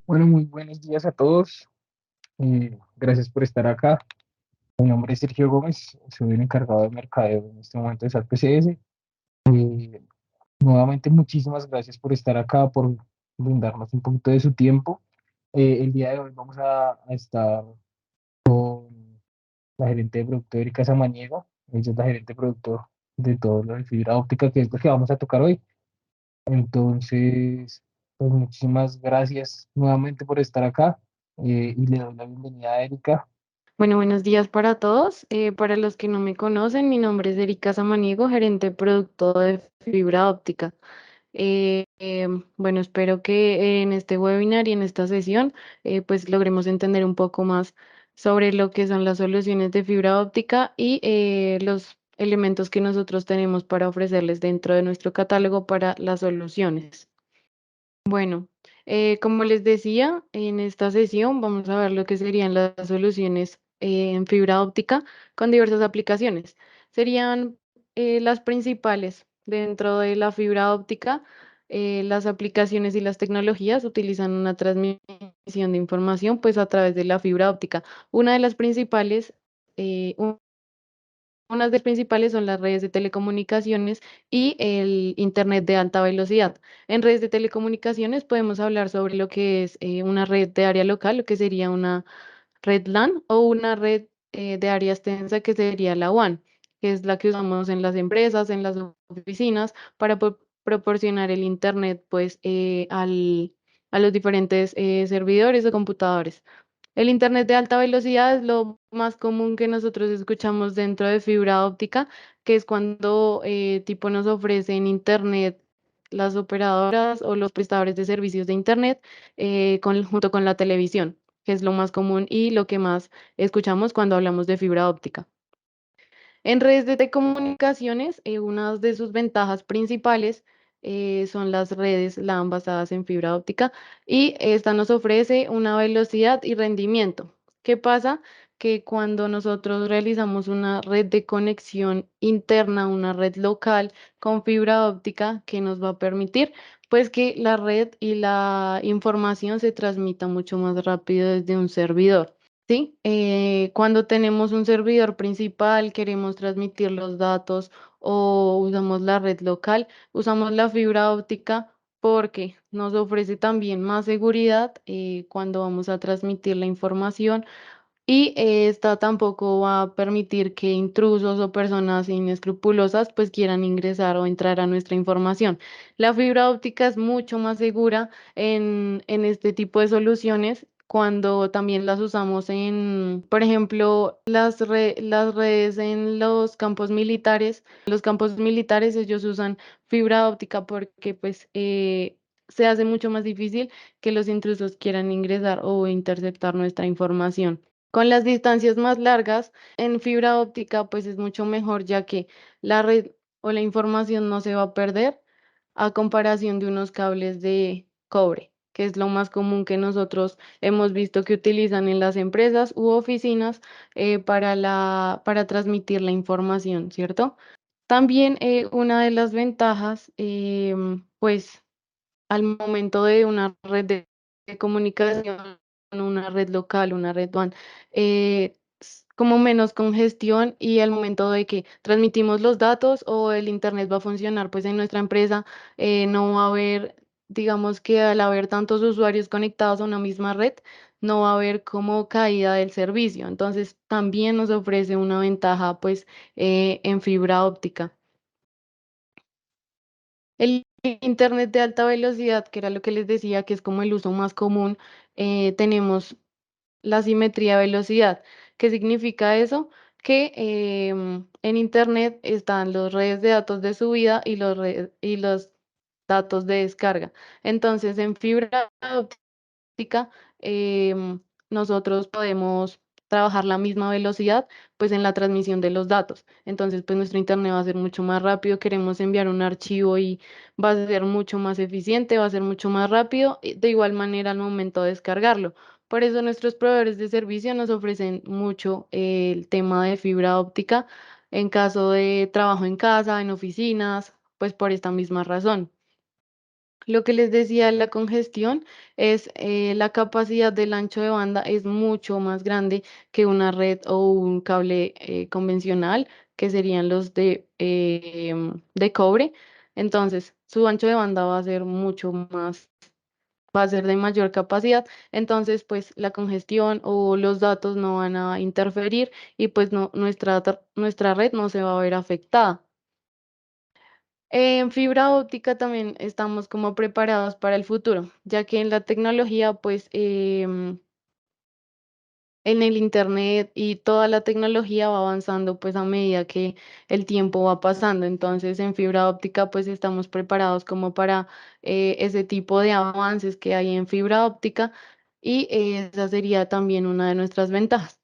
Bueno, muy buenos días a todos. Gracias por estar acá. Mi nombre es Sergio Gómez, soy el encargado de mercadeo en este momento de SAP PCS. Nuevamente, muchísimas gracias por estar acá, por brindarnos un poquito de su tiempo. El día de hoy vamos a estar la gerente de producto Erika Samaniego. Ella es la gerente de producto de todo lo de fibra óptica, que es lo que vamos a tocar hoy. Entonces, pues muchísimas gracias nuevamente por estar acá y le doy la bienvenida a Erika. Bueno, buenos días para todos. Para los que no me conocen, mi nombre es Erika Samaniego, gerente de producto de fibra óptica. Bueno, espero que en este webinar y en esta sesión pues logremos entender un poco más sobre lo que son las soluciones de fibra óptica y los elementos que nosotros tenemos para ofrecerles dentro de nuestro catálogo para las soluciones. Bueno, como les decía, en esta sesión vamos a ver lo que serían las soluciones en fibra óptica con diversas aplicaciones. Serían las principales dentro de la fibra óptica. Las aplicaciones y las tecnologías utilizan una transmisión de información pues a través de la fibra óptica. Una de las principales, eh, unas de las principales son las redes de telecomunicaciones y el Internet de alta velocidad. En redes de telecomunicaciones podemos hablar sobre lo que es una red de área local, lo que sería una red LAN o una red de área extensa que sería la WAN, que es la que usamos en las empresas, en las oficinas, para proporcionar el Internet pues a los diferentes servidores o computadores. El Internet de alta velocidad es lo más común que nosotros escuchamos dentro de fibra óptica, que es cuando tipo nos ofrecen Internet las operadoras o los prestadores de servicios de Internet junto con la televisión, que es lo más común y lo que más escuchamos cuando hablamos de fibra óptica. En redes de telecomunicaciones, una de sus ventajas principales son las redes LAN basadas en fibra óptica y esta nos ofrece una velocidad y rendimiento. ¿Qué pasa? Que cuando nosotros realizamos una red de conexión interna, una red local con fibra óptica que nos va a permitir pues que la red y la información se transmita mucho más rápido desde un servidor. Sí, cuando tenemos un servidor principal, queremos transmitir los datos o usamos la red local, usamos la fibra óptica porque nos ofrece también más seguridad cuando vamos a transmitir la información y esta tampoco va a permitir que intrusos o personas inescrupulosas pues quieran ingresar o entrar a nuestra información. La fibra óptica es mucho más segura en este tipo de soluciones cuando también las usamos en, por ejemplo, las redes en los campos militares. En los campos militares ellos usan fibra óptica porque pues se hace mucho más difícil que los intrusos quieran ingresar o interceptar nuestra información. Con las distancias más largas en fibra óptica, pues es mucho mejor ya que la red o la información no se va a perder a comparación de unos cables de cobre, que es lo más común que nosotros hemos visto que utilizan en las empresas u oficinas para transmitir la información, ¿cierto? También una de las ventajas, pues al momento de una red de comunicación, una red local, una red WAN, como menos congestión y al momento de que transmitimos los datos o el internet va a funcionar, pues en nuestra empresa no va a haber, digamos que al haber tantos usuarios conectados a una misma red, no va a haber como caída del servicio. Entonces también nos ofrece una ventaja pues en fibra óptica. El Internet de alta velocidad, que era lo que les decía, que es como el uso más común, tenemos la simetría de velocidad. ¿Qué significa eso? Que en Internet están las redes de datos de subida y y los datos de descarga. Entonces, en fibra óptica, nosotros podemos trabajar la misma velocidad pues en la transmisión de los datos. Entonces, pues nuestro internet va a ser mucho más rápido, queremos enviar un archivo y va a ser mucho más eficiente, va a ser mucho más rápido, y de igual manera al momento de descargarlo. Por eso nuestros proveedores de servicio nos ofrecen mucho el tema de fibra óptica en caso de trabajo en casa, en oficinas, pues por esta misma razón. Lo que les decía, la congestión es la capacidad del ancho de banda es mucho más grande que una red o un cable convencional, que serían los de cobre. Entonces, su ancho de banda va a ser mucho más, va a ser de mayor capacidad. Entonces, pues la congestión o los datos no van a interferir y pues no, nuestra red no se va a ver afectada. En fibra óptica también estamos como preparados para el futuro, ya que en la tecnología, pues en el internet y toda la tecnología va avanzando pues a medida que el tiempo va pasando. Entonces en fibra óptica pues estamos preparados como para ese tipo de avances que hay en fibra óptica y esa sería también una de nuestras ventajas.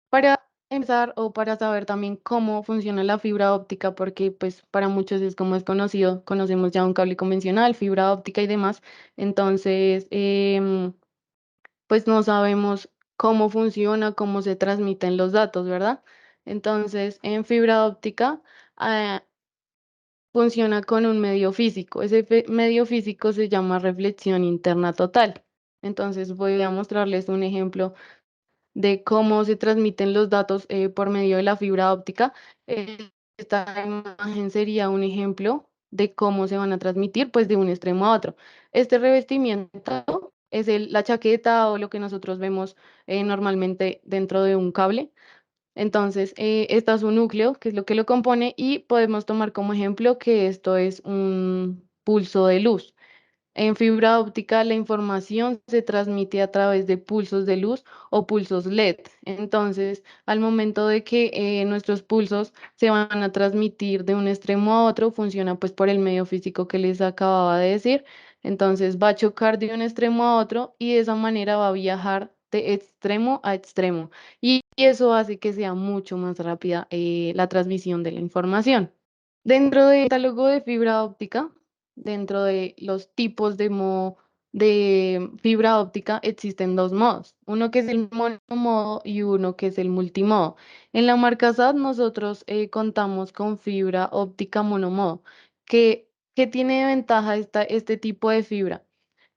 Para empezar o para saber también cómo funciona la fibra óptica, porque pues para muchos es como es conocido, conocemos ya un cable convencional, fibra óptica y demás, entonces pues no sabemos cómo funciona, cómo se transmiten los datos, ¿verdad? Entonces en fibra óptica funciona con un medio físico, ese medio físico se llama reflexión interna total. Entonces voy a mostrarles un ejemplo de cómo se transmiten los datos por medio de la fibra óptica. Esta imagen sería un ejemplo de cómo se van a transmitir pues de un extremo a otro. Este revestimiento es la chaqueta o lo que nosotros vemos normalmente dentro de un cable. Entonces, esta es un núcleo, que es lo que lo compone, y podemos tomar como ejemplo que esto es un pulso de luz. En fibra óptica, la información se transmite a través de pulsos de luz o pulsos LED. Entonces, al momento de que nuestros pulsos se van a transmitir de un extremo a otro, funciona pues por el medio físico que les acababa de decir. Entonces, va a chocar de un extremo a otro y de esa manera va a viajar de extremo a extremo. Y eso hace que sea mucho más rápida la transmisión de la información. Dentro del catálogo de fibra óptica, dentro de los tipos de fibra óptica, existen dos modos, uno que es el monomodo y uno que es el multimodo. En la marca SAT nosotros contamos con fibra óptica monomodo. ¿Qué tiene de ventaja este tipo de fibra?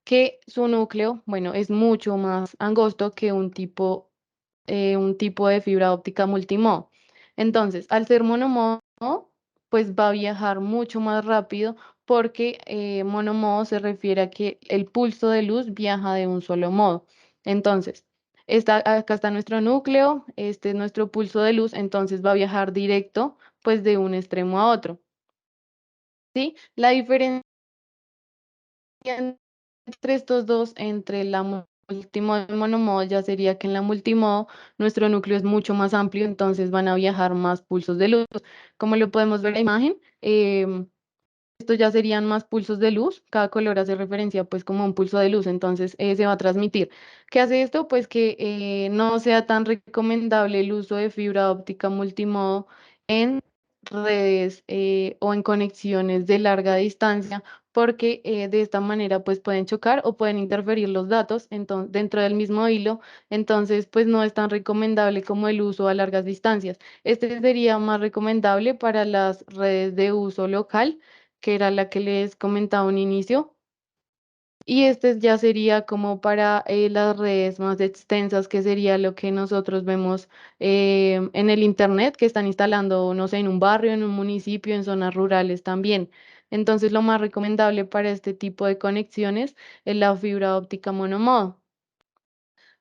Que su núcleo, bueno, es mucho más angosto que un tipo de fibra óptica multimodo. Entonces, al ser monomodo, pues va a viajar mucho más rápido porque monomodo se refiere a que el pulso de luz viaja de un solo modo. Entonces, acá está nuestro núcleo, este es nuestro pulso de luz, entonces va a viajar directo pues de un extremo a otro. ¿Sí? La diferencia entre estos dos, entre la multimodo y monomodo, ya sería que en la multimodo nuestro núcleo es mucho más amplio, entonces van a viajar más pulsos de luz. Como lo podemos ver en la imagen, estos ya serían más pulsos de luz, cada color hace referencia pues como a un pulso de luz, entonces se va a transmitir. ¿Qué hace esto? Pues que no sea tan recomendable el uso de fibra óptica multimodo en redes o en conexiones de larga distancia, porque de esta manera pues pueden chocar o pueden interferir los datos dentro del mismo hilo, entonces pues no es tan recomendable como el uso a largas distancias. Este sería más recomendable para las redes de uso local, que era la que les comentaba un inicio. Y este ya sería como para las redes más extensas, que sería lo que nosotros vemos en el Internet, que están instalando, no sé, en un barrio, en un municipio, en zonas rurales también. Entonces, lo más recomendable para este tipo de conexiones es la fibra óptica monomodo.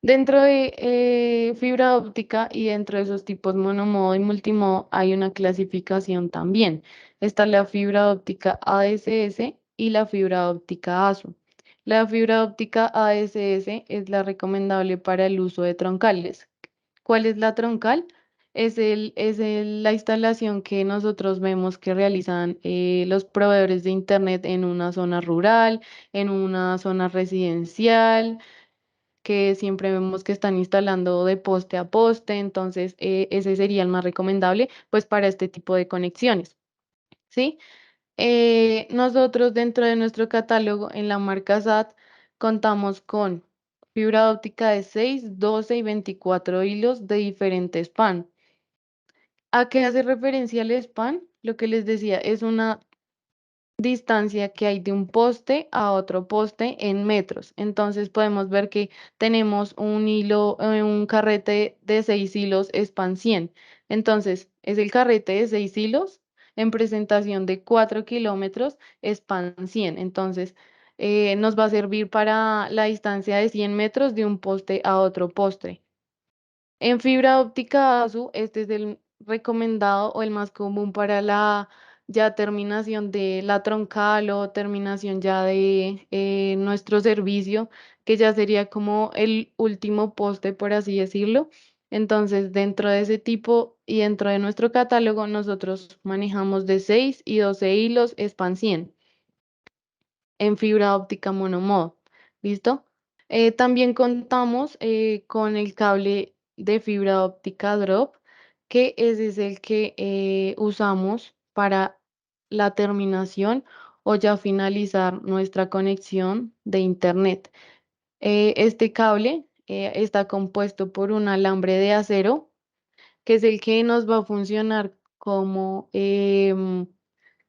Dentro de fibra óptica y dentro de esos tipos monomodo y multimodo hay una clasificación también. Está la fibra óptica ADSS y la fibra óptica ASU. La fibra óptica ADSS es la recomendable para el uso de troncales. ¿Cuál es la troncal? La instalación que nosotros vemos que realizan los proveedores de Internet en una zona rural, en una zona residencial, que siempre vemos que están instalando de poste a poste, entonces ese sería el más recomendable pues para este tipo de conexiones, ¿sí? Nosotros dentro de nuestro catálogo en la marca SAT contamos con fibra óptica de 6, 12 y 24 hilos de diferentes span. ¿A qué hace referencia el span? Lo que les decía, es una distancia que hay de un poste a otro poste en metros. Entonces podemos ver que tenemos un hilo, un carrete de 6 hilos span 100. Entonces es el carrete de 6 hilos en presentación de 4 kilómetros span 100. Entonces nos va a servir para la distancia de 100 metros de un poste a otro poste. En fibra óptica ASU, este es el recomendado o el más común para la ya terminación de la troncal o terminación ya de nuestro servicio, que ya sería como el último poste, por así decirlo. Entonces, dentro de ese tipo y dentro de nuestro catálogo, nosotros manejamos de 6 y 12 hilos span 100 en fibra óptica monomodo. ¿Listo? También contamos con el cable de fibra óptica drop, que ese es el que usamos para la terminación o ya finalizar nuestra conexión de internet. Este cable está compuesto por un alambre de acero, que es el que nos va a funcionar como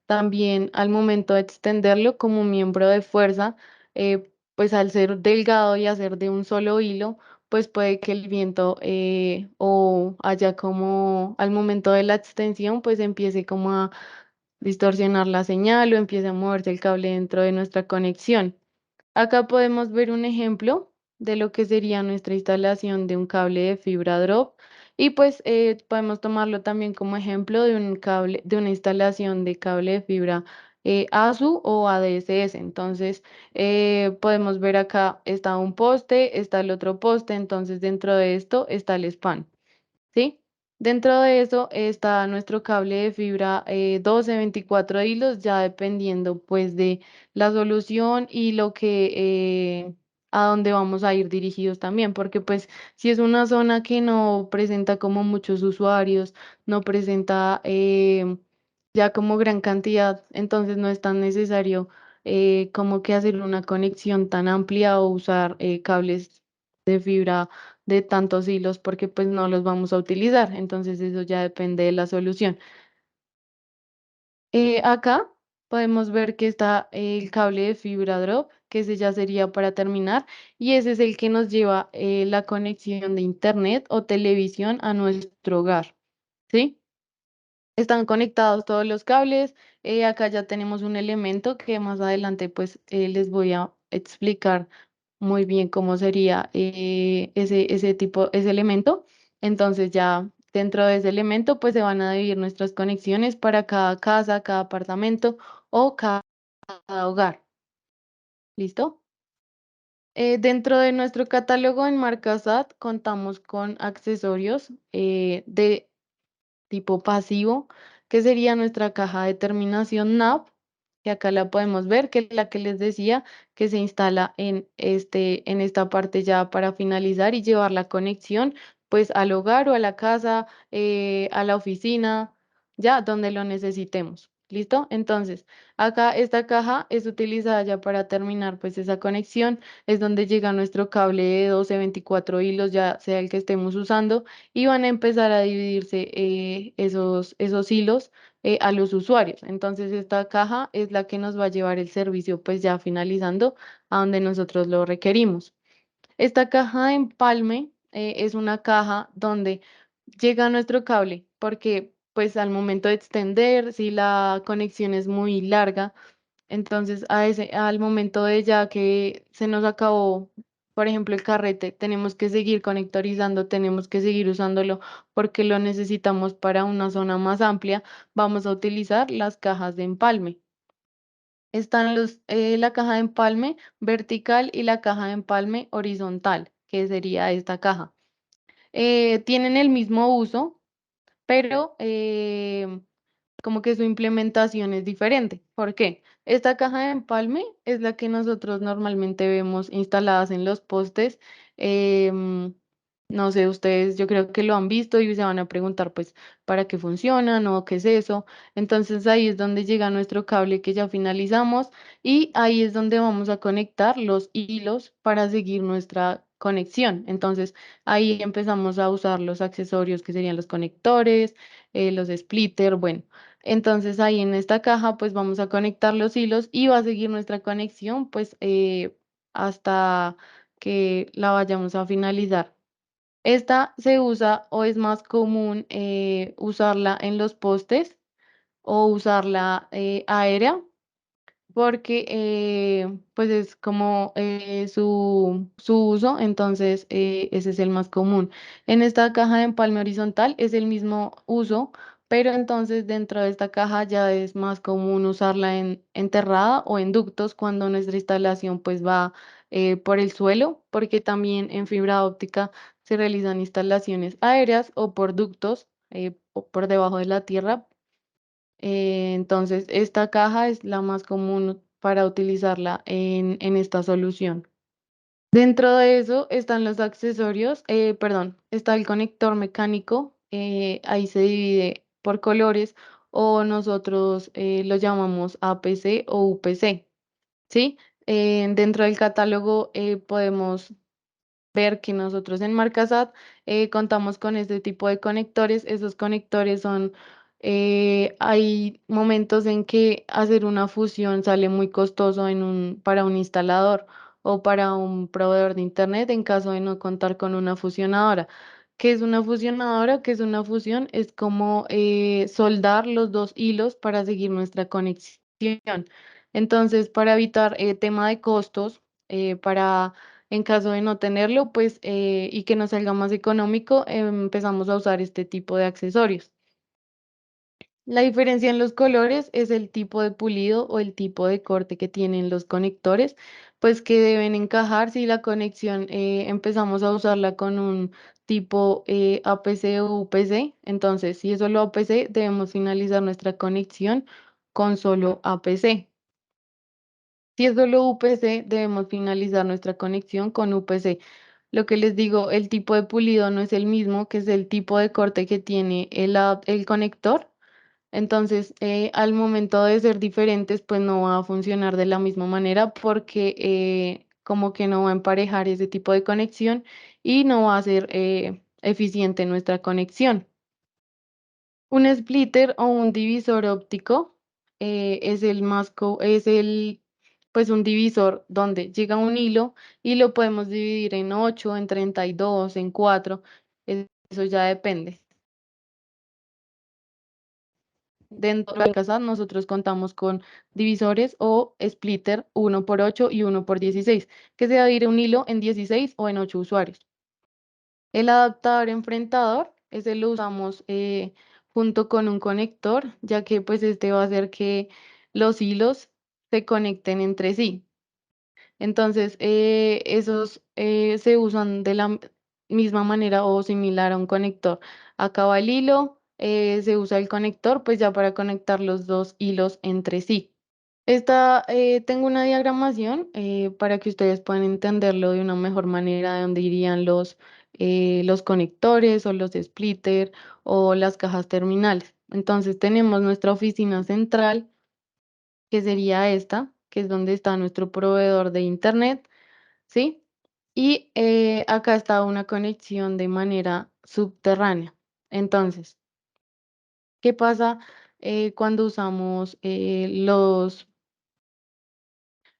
también al momento de extenderlo como miembro de fuerza, pues al ser delgado y hacer de un solo hilo, pues puede que el viento o haya como al momento de la extensión, pues empiece como a distorsionar la señal o empiece a moverse el cable dentro de nuestra conexión. Acá podemos ver un ejemplo de lo que sería nuestra instalación de un cable de fibra drop y pues podemos tomarlo también como ejemplo de un cable, de una instalación de cable de fibra ASU o ADSS. Entonces podemos ver acá está un poste, está el otro poste, entonces dentro de esto está el span. ¿Sí? Dentro de eso está nuestro cable de fibra 12, 24 hilos, ya dependiendo pues de la solución y lo que a dónde vamos a ir dirigidos también, porque pues si es una zona que no presenta como muchos usuarios, no presenta ya como gran cantidad, entonces no es tan necesario como que hacer una conexión tan amplia o usar cables de fibra de tantos hilos porque pues no los vamos a utilizar. Entonces eso ya depende de la solución. Acá podemos ver que está el cable de fibra drop, que ese ya sería para terminar, y ese es el que nos lleva la conexión de internet o televisión a nuestro hogar. ¿Sí? Están conectados todos los cables. Acá ya tenemos un elemento que más adelante pues les voy a explicar muy bien cómo sería ese tipo, ese elemento. Entonces ya dentro de ese elemento pues se van a dividir nuestras conexiones para cada casa, cada apartamento o cada hogar. ¿Listo? Dentro de nuestro catálogo en marca SAT contamos con accesorios de tipo pasivo, que sería nuestra caja de terminación NAV, que acá la podemos ver, que es la que les decía que se instala en esta parte ya para finalizar y llevar la conexión pues al hogar o a la casa, a la oficina, ya donde lo necesitemos. ¿Listo? Entonces, acá esta caja es utilizada ya para terminar pues esa conexión, es donde llega nuestro cable de 12, 24 hilos, ya sea el que estemos usando, y van a empezar a dividirse esos hilos a los usuarios. Entonces, esta caja es la que nos va a llevar el servicio, pues ya finalizando a donde nosotros lo requerimos. Esta caja de empalme es una caja donde llega nuestro cable, porque pues al momento de extender, si la conexión es muy larga, entonces, al momento de ya que se nos acabó, por ejemplo, el carrete, tenemos que seguir conectorizando, tenemos que seguir usándolo porque lo necesitamos para una zona más amplia. Vamos a utilizar las cajas de empalme. Están la caja de empalme vertical y la caja de empalme horizontal, que sería esta caja. Tienen el mismo uso, pero como que su implementación es diferente. ¿Por qué? Esta caja de empalme es la que nosotros normalmente vemos instaladas en los postes. em, no sé, ustedes yo creo que lo han visto y se van a preguntar pues para qué funcionan o qué es eso. Entonces ahí es donde llega nuestro cable que ya finalizamos y ahí es donde vamos a conectar los hilos para seguir nuestra conexión. Entonces ahí empezamos a usar los accesorios que serían los conectores, los splitter, bueno. Entonces ahí en esta caja pues vamos a conectar los hilos y va a seguir nuestra conexión pues hasta que la vayamos a finalizar. Esta se usa o es más común usarla en los postes o usarla aérea porque pues es como su uso, entonces ese es el más común. En esta caja de empalme horizontal es el mismo uso, pero entonces dentro de esta caja ya es más común usarla en enterrada o en ductos cuando nuestra instalación pues va por el suelo, porque también en fibra óptica se realizan instalaciones aéreas o por ductos o por debajo de la tierra. Entonces, esta caja es la más común para utilizarla en esta solución. Dentro de eso están los accesorios, perdón, está el conector mecánico, ahí se divide por colores o nosotros lo llamamos APC o UPC, ¿sí? Dentro del catálogo podemos ver que nosotros en Marcasat contamos con este tipo de conectores. Esos conectores son, hay momentos en que hacer una fusión sale muy costoso para un instalador o para un proveedor de internet en caso de no contar con una fusionadora. ¿Qué es una fusionadora? ¿Qué es una fusión? Es como soldar los dos hilos para seguir nuestra conexión. Entonces, para evitar tema de costos, para en caso de no tenerlo, pues, y que nos salga más económico, empezamos a usar este tipo de accesorios. La diferencia en los colores es el tipo de pulido o el tipo de corte que tienen los conectores, pues que deben encajar si la conexión empezamos a usarla con un tipo APC o UPC. Entonces, si es solo APC, debemos finalizar nuestra conexión con solo APC. Si es solo UPC, debemos finalizar nuestra conexión con UPC. Lo que les digo, el tipo de pulido no es el mismo, que es el tipo de corte que tiene el conector. Entonces, al momento de ser diferentes, pues no va a funcionar de la misma manera porque como que no va a emparejar ese tipo de conexión y no va a ser eficiente nuestra conexión. Un splitter o un divisor óptico es pues un divisor donde llega un hilo y lo podemos dividir en 8, en 32, en 4. Eso ya depende. Dentro de la casa nosotros contamos con divisores o splitter 1 por 8 y 1 por 16, que se divide un hilo en 16 o en 8 usuarios. El adaptador enfrentador, ese lo usamos junto con un conector, ya que pues este va a hacer que los hilos se conecten entre sí. Entonces, esos se usan de la misma manera o similar a un conector. Acaba el hilo, se usa el conector pues ya para conectar los dos hilos entre sí. Tengo una diagramación para que ustedes puedan entenderlo de una mejor manera, de dónde irían los conectores o los splitter o las cajas terminales. Entonces tenemos nuestra oficina central, que sería esta, que es donde está nuestro proveedor de internet, ¿sí? Y acá está una conexión de manera subterránea. Entonces, ¿qué pasa cuando usamos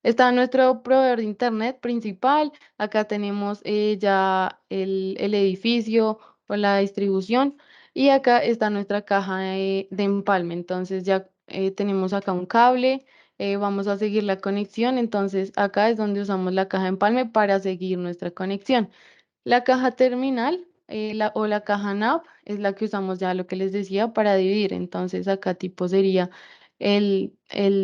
Está nuestro proveedor de internet principal. Acá tenemos ya el edificio o la distribución. Y acá está nuestra caja de empalme. Entonces ya tenemos acá un cable. Vamos a seguir la conexión. Entonces acá es donde usamos la caja de empalme para seguir nuestra conexión. La caja terminal o la caja NAV es la que usamos ya lo que les decía para dividir. Entonces acá tipo sería el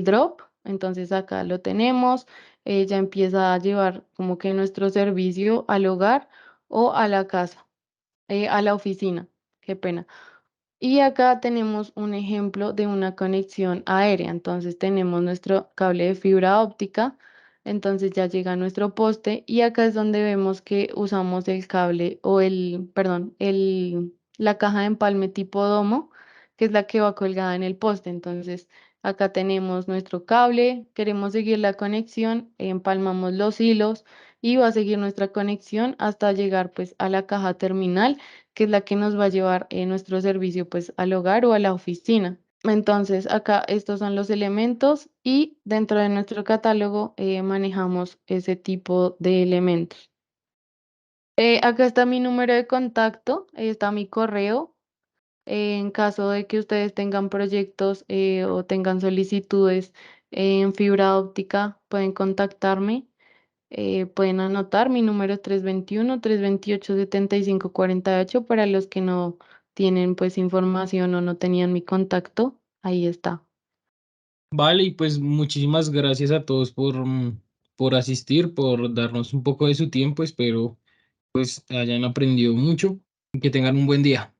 drop. Entonces acá lo tenemos. Ya empieza a llevar como que nuestro servicio al hogar o a la casa, a la oficina. Qué pena. Y acá tenemos un ejemplo de una conexión aérea. Entonces tenemos nuestro cable de fibra óptica. Entonces ya llega nuestro poste y acá es donde vemos que usamos el cable o perdón, la caja de empalme tipo domo, que es la que va colgada en el poste. Entonces acá tenemos nuestro cable, queremos seguir la conexión, empalmamos los hilos y va a seguir nuestra conexión hasta llegar pues a la caja terminal, que es la que nos va a llevar nuestro servicio pues al hogar o a la oficina. Entonces, acá estos son los elementos y dentro de nuestro catálogo manejamos ese tipo de elementos. Acá está mi número de contacto, está mi correo. En caso de que ustedes tengan proyectos o tengan solicitudes en fibra óptica, pueden contactarme. Pueden anotar mi número es 321-328-7548 para los que no tienen pues información o no tenían mi contacto. Ahí está. Vale, y pues muchísimas gracias a todos por asistir, por darnos un poco de su tiempo. Espero pues hayan aprendido mucho y que tengan un buen día.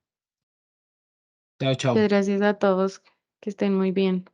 Chao, Muchas chao. gracias a todos. Que estén muy bien.